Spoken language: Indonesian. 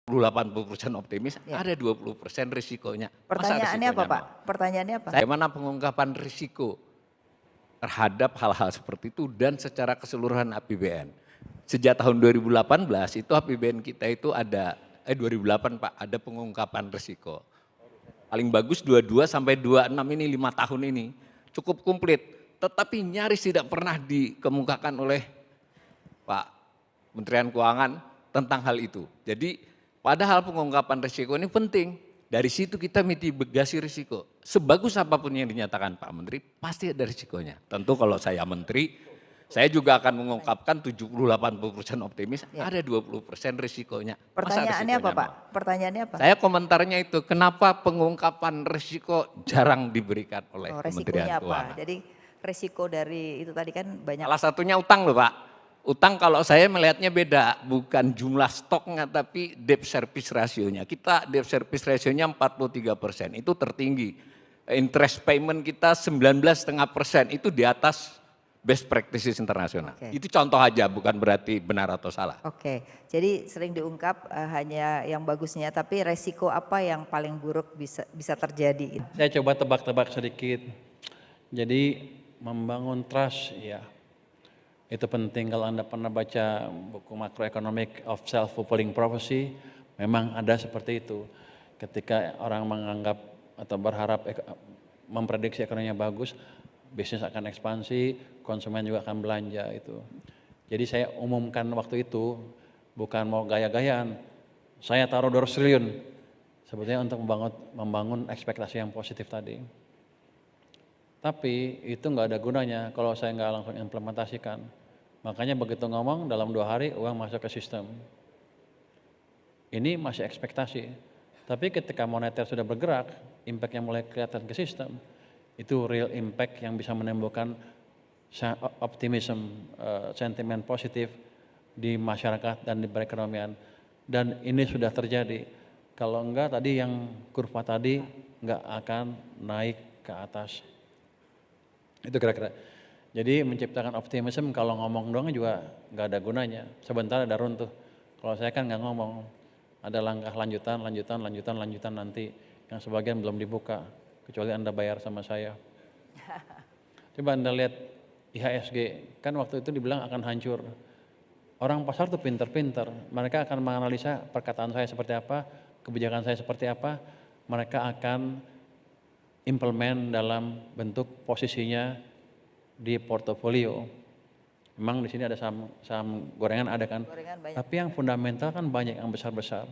80% optimis, Ya. ada 20% risikonya. Masa Pertanyaannya apa, risikonya Pak? nol? Pertanyaannya apa? Bagaimana pengungkapan risiko terhadap hal-hal seperti itu dan secara keseluruhan APBN. Sejak tahun 2018 itu APBN kita itu ada 2008 Pak, ada pengungkapan risiko. Paling bagus 22 sampai 26 ini 5 tahun ini cukup komplit, tetapi nyaris tidak pernah dikemukakan oleh Pak Kementerian Keuangan tentang hal itu. Jadi padahal pengungkapan risiko ini penting. Dari situ kita mitigasi risiko. Sebagus apapun yang dinyatakan Pak Menteri, pasti ada risikonya. Tentu kalau saya Menteri, saya juga akan mengungkapkan 70-80% optimis, Ya. ada 20% risikonya. Masa Pertanyaannya apa, risikonya Pak? nol? Pertanyaannya apa? Saya komentarnya itu, kenapa pengungkapan risiko jarang diberikan oleh Oh, Kementerian resikonya apa? Keuangan? Jadi resiko dari itu tadi kan banyak. Salah satunya utang loh Pak. Utang kalau saya melihatnya beda, bukan jumlah stoknya tapi debt service ratio-nya. Kita debt service ratio-nya 43%, itu tertinggi. Interest payment kita 19,5%, itu di atas best practices internasional. Oke. Itu contoh aja, bukan berarti benar atau salah. Oke, jadi sering diungkap hanya yang bagusnya, tapi resiko apa yang paling buruk bisa terjadi? Saya coba tebak-tebak sedikit. Jadi membangun trust ya, itu penting. Kalau Anda pernah baca buku Macroeconomic of Self-Fulfilling Prophecy, memang ada seperti itu. Ketika orang menganggap atau berharap memprediksi ekonominya bagus, bisnis akan ekspansi, konsumen juga akan belanja itu. Jadi saya umumkan waktu itu, bukan mau gaya-gayaan, saya taruh 200 triliun sebetulnya untuk membangun ekspektasi yang positif tadi. Tapi itu nggak ada gunanya kalau saya nggak langsung implementasikan. Makanya begitu ngomong dalam 2 hari uang masuk ke sistem. Ini masih ekspektasi. Tapi ketika moneter sudah bergerak, impact yang mulai kelihatan ke sistem, itu real impact yang bisa menimbulkan optimism, sentimen positif di masyarakat dan di perekonomian. Dan ini sudah terjadi. Kalau enggak tadi yang kurva tadi enggak akan naik ke atas. Itu kira-kira. Jadi menciptakan optimism kalau ngomong doang juga enggak ada gunanya. Sebentar ada runtuh. Kalau saya kan enggak ngomong. Ada langkah lanjutan nanti yang sebagian belum dibuka. Kecuali Anda bayar sama saya. Coba Anda lihat IHSG, kan waktu itu dibilang akan hancur. Orang pasar tuh pinter-pinter, mereka akan menganalisa perkataan saya seperti apa, kebijakan saya seperti apa, mereka akan implement dalam bentuk posisinya di portofolio. Memang di sini ada saham gorengan ada kan, Gorengan banyak. tapi yang fundamental kan banyak yang besar-besar.